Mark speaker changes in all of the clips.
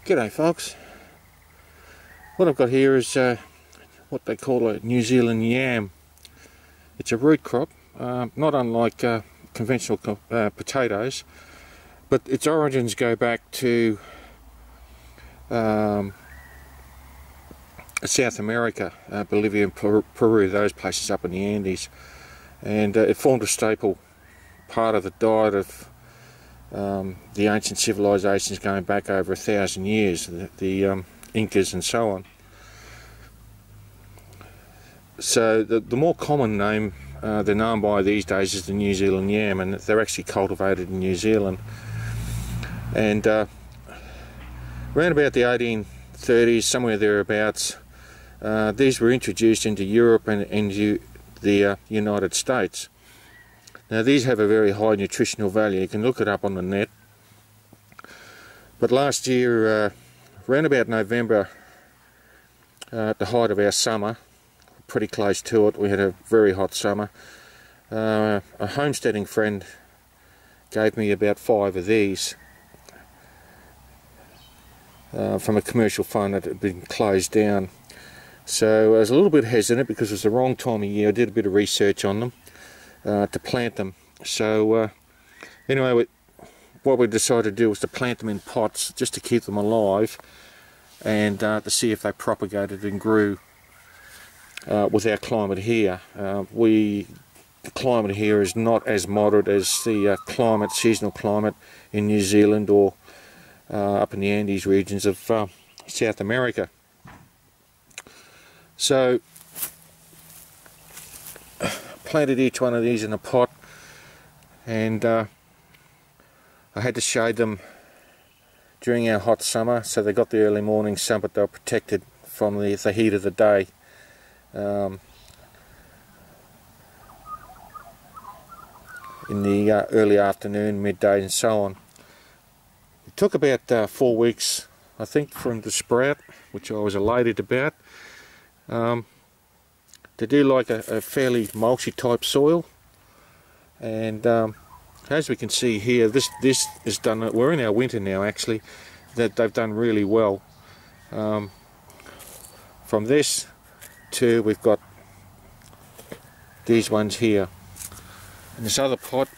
Speaker 1: G'day folks. What I've got here is what they call a New Zealand yam. It's a root crop, not unlike conventional potatoes, but its origins go back to South America, Bolivia and Peru, those places up in the Andes, and it formed a staple part of the diet of the ancient civilizations going back over 1,000 years, the Incas and so on. So the more common name they're known by these days is the New Zealand yam, and they're actually cultivated in New Zealand. And around about the 1830s, somewhere thereabouts, these were introduced into Europe and into the United States. Now these have a very high nutritional value. You can look it up on the net. But last year, around about November, at the height of our summer, pretty close to it, we had a very hot summer. A homesteading friend gave me about 5 of these from a commercial farm that had been closed down. So I was a little bit hesitant because it was the wrong time of year. I did a bit of research on them to plant them. So anyway, what we decided to do was to plant them in pots just to keep them alive and to see if they propagated and grew with our climate here. The climate here is not as moderate as the seasonal climate in New Zealand or up in the Andes regions of South America. So planted each one of these in a pot, and I had to shade them during our hot summer, so they got the early morning sun, but they were protected from the heat of the day. In the early afternoon, midday and so on. It took about 4 weeks, I think, for them to sprout, which I was elated about. They do like a fairly mulchy type soil, and as we can see here, this is done. We're in our winter now actually. That they've done really well. From this to we've got these ones here. In this other pot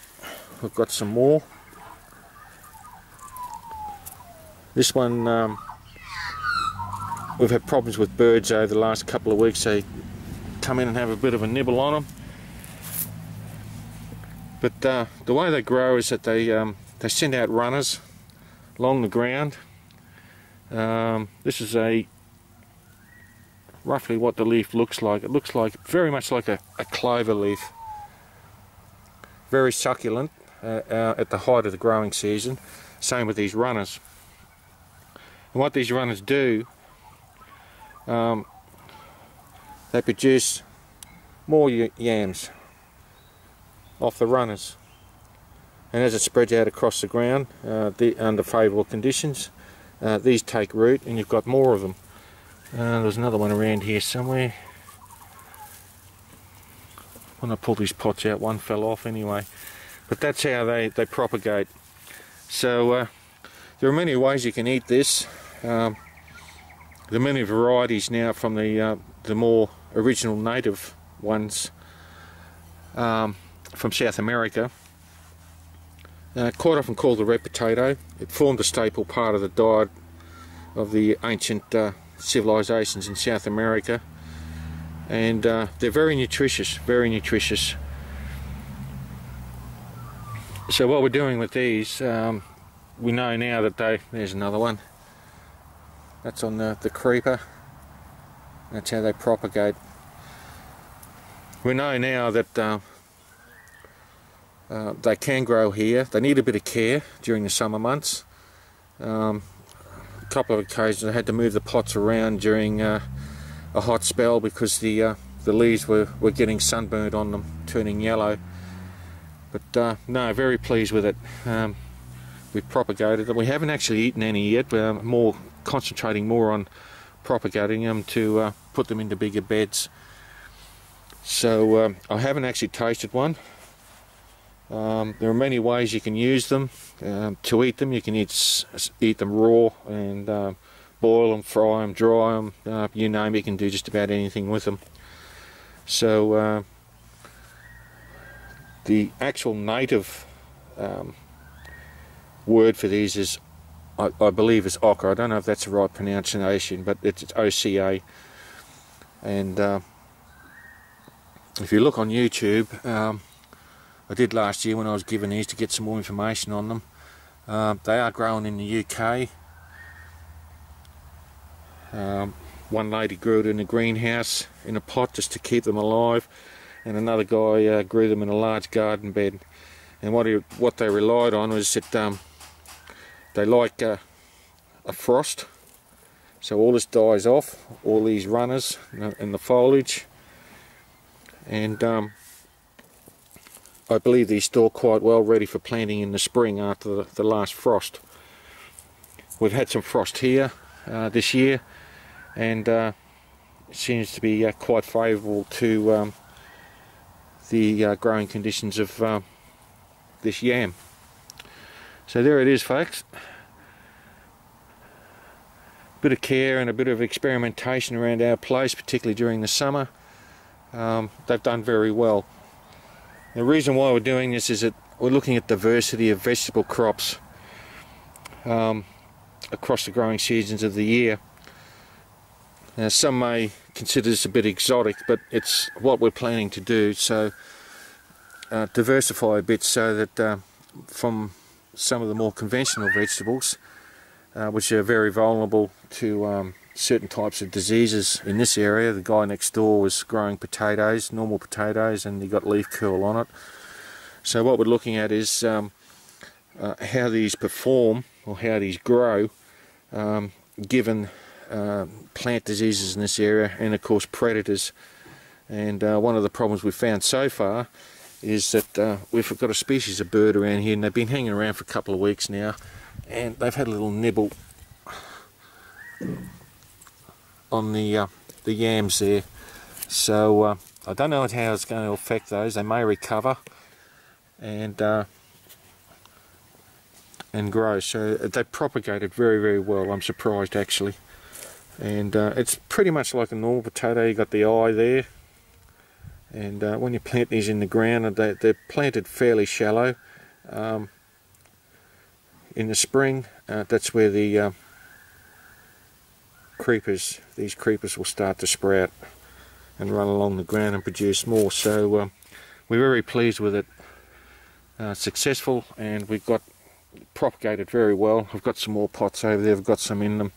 Speaker 1: we've got some more. This one we've had problems with birds over the last couple of weeks. They come in and have a bit of a nibble on them. But the way they grow is that they send out runners along the ground. This is roughly what the leaf looks like. It looks like very much like a clover leaf. Very succulent at the height of the growing season. Same with these runners. And what these runners do, they produce more yams off the runners, and as it spreads out across the ground under favourable conditions, these take root and you've got more of them. There's another one around here somewhere. When I pulled these pots out, one fell off anyway, but that's how they propagate. So there are many ways you can eat this. There are many varieties now from the more original native ones from South America. Quite often called the red potato. It formed a staple part of the diet of the ancient civilizations in South America, and they're very nutritious, very nutritious. So what we're doing with these, we know now that there's another one. That's on the creeper. That's how they propagate. We know now that they can grow here. They need a bit of care during the summer months. A couple of occasions I had to move the pots around during a hot spell because the leaves were getting sunburned on them, turning yellow. But no, very pleased with it. We've propagated them. We haven't actually eaten any yet. We're concentrating more on propagating them to put them into bigger beds. So I haven't actually tasted one. There are many ways you can use them to eat them. You can eat them raw and boil them, fry them, dry them, you name it, you can do just about anything with them. So the actual native word for these is, I believe, is oca. I don't know if that's the right pronunciation, but it's OCA. And if you look on YouTube, I did last year when I was given these to get some more information on them. They are grown in the UK. One lady grew it in a greenhouse in a pot just to keep them alive, and another guy grew them in a large garden bed. And what they relied on was that they like a frost, so all this dies off, all these runners and the foliage, and I believe these store quite well, ready for planting in the spring after the last frost. We've had some frost here this year, and it seems to be quite favourable to the growing conditions of this yam. So there it is, folks. A bit of care and a bit of experimentation around our place, particularly during the summer. They've done very well. The reason why we're doing this is that we're looking at diversity of vegetable crops across the growing seasons of the year. Now, some may consider this a bit exotic, but it's what we're planning to do. So diversify a bit, so that from some of the more conventional vegetables, which are very vulnerable to certain types of diseases in this area. The guy next door was growing potatoes, normal potatoes, and he got leaf curl on it. So what we're looking at is how these perform, or how these grow, given plant diseases in this area, and of course predators. And one of the problems we've found so far is that we've got a species of bird around here, and they've been hanging around for a couple of weeks now, and they've had a little nibble on the yams there. So I don't know how it's going to affect those. They may recover and grow. So they propagated very, very well. I'm surprised, actually. And it's pretty much like a normal potato. You got the eye there, and when you plant these in the ground, they're planted fairly shallow. In the spring, that's where the these creepers will start to sprout and run along the ground and produce more. So we're very pleased with it. Successful, and we've got propagated very well. I've got some more pots over there. I've got some in them,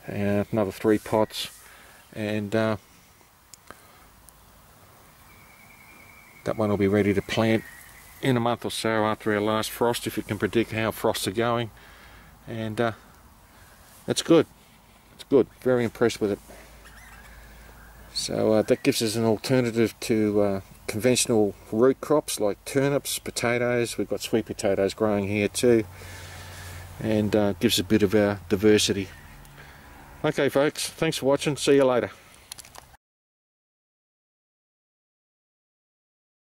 Speaker 1: another 3 pots, and that one will be ready to plant in a month or so after our last frost, if you can predict how frosts are going. And that's good. It's good. Very impressed with it. So that gives us an alternative to conventional root crops like turnips, potatoes. We've got sweet potatoes growing here too, and gives a bit of our diversity. Okay folks, thanks for watching. See you later.